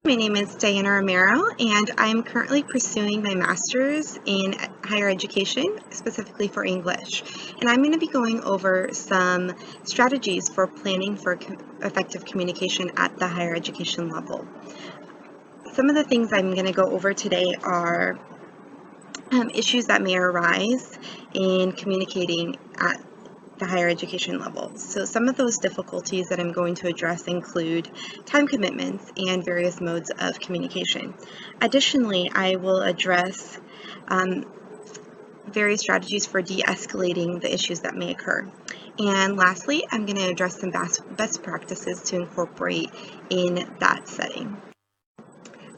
My name is Dajana Romero, and I'm currently pursuing my master's in higher education, specifically for English. And I'm going to be going over some strategies for planning for effective communication at the higher education level. Some of the things I'm going to go over today are issues that may arise in communicating at the higher education level. So some of those difficulties that I'm going to address include time commitments and various modes of communication. Additionally, I will address various strategies for de-escalating the issues that may occur. And lastly, I'm going to address some best practices to incorporate in that setting.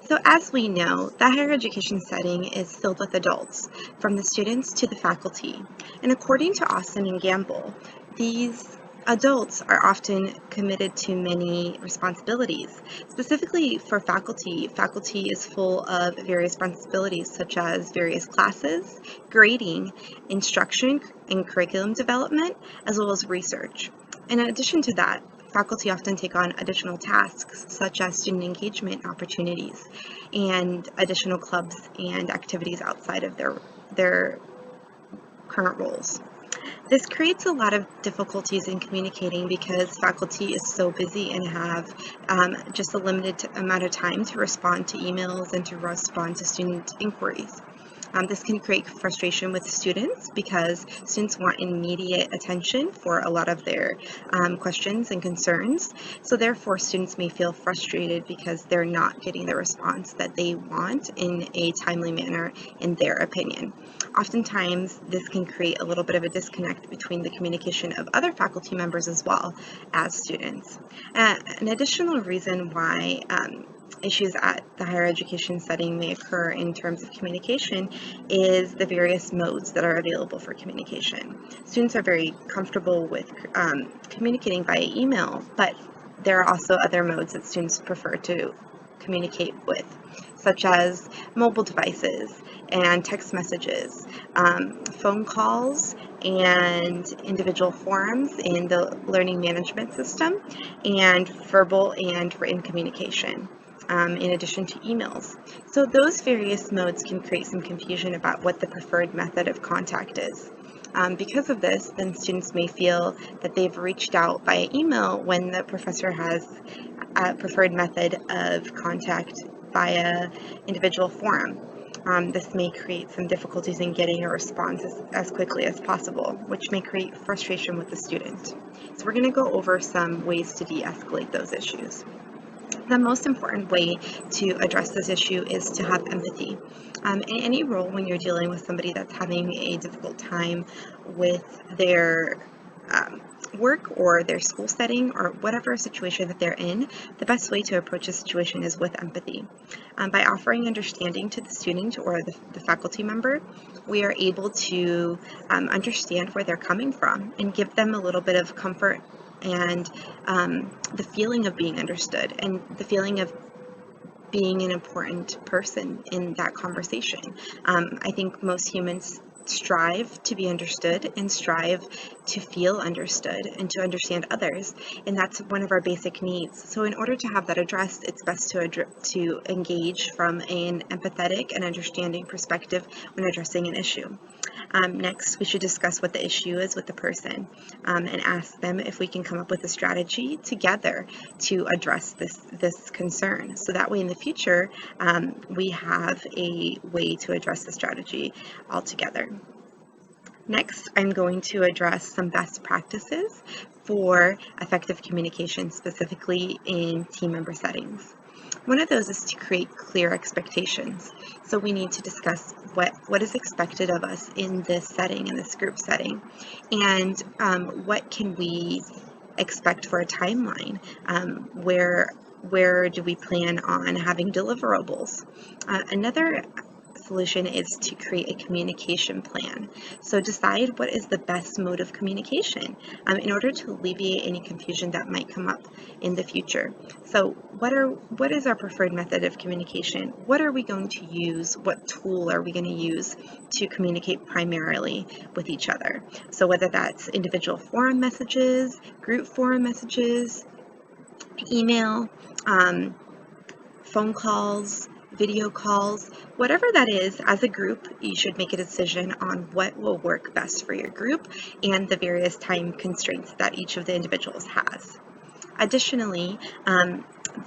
So as we know, the higher education setting is filled with adults, from the students to the faculty. And according to Austin and Gamble, these adults are often committed to many responsibilities. Specifically for faculty, faculty is full of various responsibilities such as various classes, grading, instruction and curriculum development, as well as research. In addition to that, faculty often take on additional tasks such as student engagement opportunities and additional clubs and activities outside of their current roles. This creates a lot of difficulties in communicating because faculty is so busy and have just a limited amount of time to respond to emails and to respond to student inquiries. This can create frustration with students because students want immediate attention for a lot of their questions and concerns. So therefore, students may feel frustrated because they're not getting the response that they want in a timely manner, in their opinion. Oftentimes, this can create a little bit of a disconnect between the communication of other faculty members as well as students. An additional reason why issues at the higher education setting may occur in terms of communication is the various modes that are available for communication. Students are very comfortable with communicating via email, but there are also other modes that students prefer to communicate with, such as mobile devices and text messages, phone calls, and individual forums in the learning management system, and verbal and written communication. In addition to emails. So those various modes can create some confusion about what the preferred method of contact is. Because of this, then students may feel that they've reached out via email when the professor has a preferred method of contact via individual forum. This may create some difficulties in getting a response as quickly as possible, which may create frustration with the student. So we're going to go over some ways to de-escalate those issues. The most important way to address this issue is to have empathy. In any role, when you're dealing with somebody that's having a difficult time with their work or their school setting or whatever situation that they're in, the best way to approach a situation is with empathy. By offering understanding to the student or the faculty member, we are able to understand where they're coming from and give them a little bit of comfort and the feeling of being understood and the feeling of being an important person in that conversation. I think most humans strive to be understood and strive to feel understood and to understand others, and that's one of our basic needs. So in order to have that addressed, it's best to engage from an empathetic and understanding perspective when addressing an issue. Next, we should discuss what the issue is with the person and ask them if we can come up with a strategy together to address this concern. So that way in the future, we have a way to address the strategy altogether. Next, I'm going to address some best practices for effective communication, specifically in team member settings. One of those is to create clear expectations. So we need to discuss what is expected of us in this setting, in this group setting, and what can we expect for a timeline. Where do we plan on having deliverables? Another solution is to create a communication plan. So decide what is the best mode of communication in order to alleviate any confusion that might come up in the future. So what is our preferred method of communication? What are we going to use? What tool are we going to use to communicate primarily with each other? So whether that's individual forum messages, group forum messages, email, phone calls, video calls, whatever that is. As a group, you should make a decision on what will work best for your group and the various time constraints that each of the individuals has. Additionally,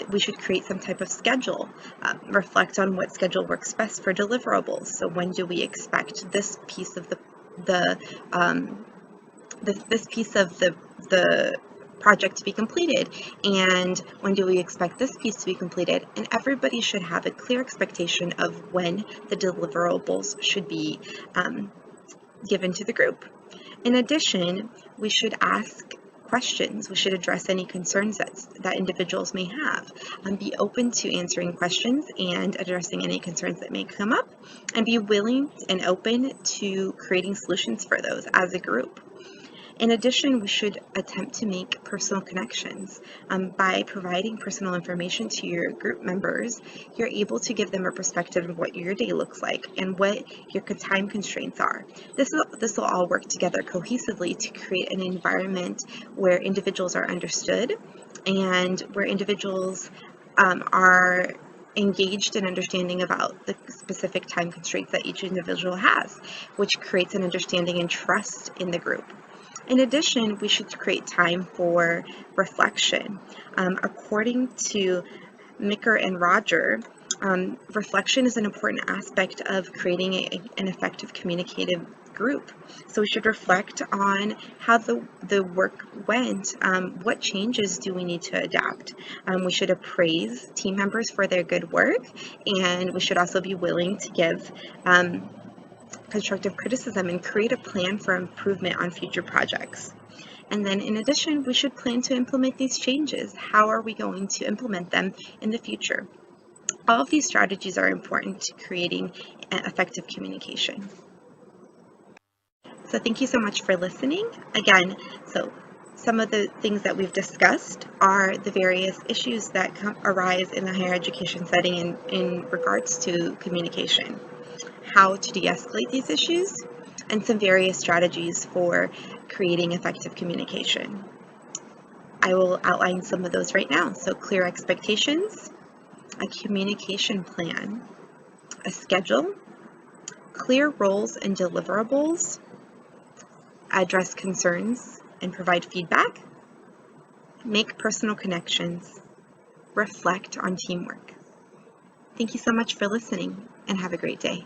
we should create some type of schedule, reflect on what schedule works best for deliverables. So when do we expect this piece of this piece of the project to be completed, and when do we expect this piece to be completed? And everybody should have a clear expectation of when the deliverables should be given to the group. In addition, we should ask questions. We should address any concerns that individuals may have, and be open to answering questions and addressing any concerns that may come up, and be willing and open to creating solutions for those as a group. In addition, we should attempt to make personal connections. By providing personal information to your group members, you're able to give them a perspective of what your day looks like and what your time constraints are. This will all work together cohesively to create an environment where individuals are understood and where individuals are engaged in understanding about the specific time constraints that each individual has, which creates an understanding and trust in the group. In addition, we should create time for reflection. According to Micker and Roger, reflection is an important aspect of creating an effective communicative group. So we should reflect on how the work went. What changes do we need to adapt? We should appraise team members for their good work, and we should also be willing to give constructive criticism and create a plan for improvement on future projects. And then in addition, we should plan to implement these changes. How are we going to implement them in the future? All of these strategies are important to creating effective communication. So thank you so much for listening. Again, some of the things that we've discussed are the various issues that arise in the higher education setting in regards to communication, how to de-escalate these issues, and some various strategies for creating effective communication. I will outline some of those right now. So clear expectations, a communication plan, a schedule, clear roles and deliverables, address concerns and provide feedback, make personal connections, reflect on teamwork. Thank you so much for listening, and have a great day.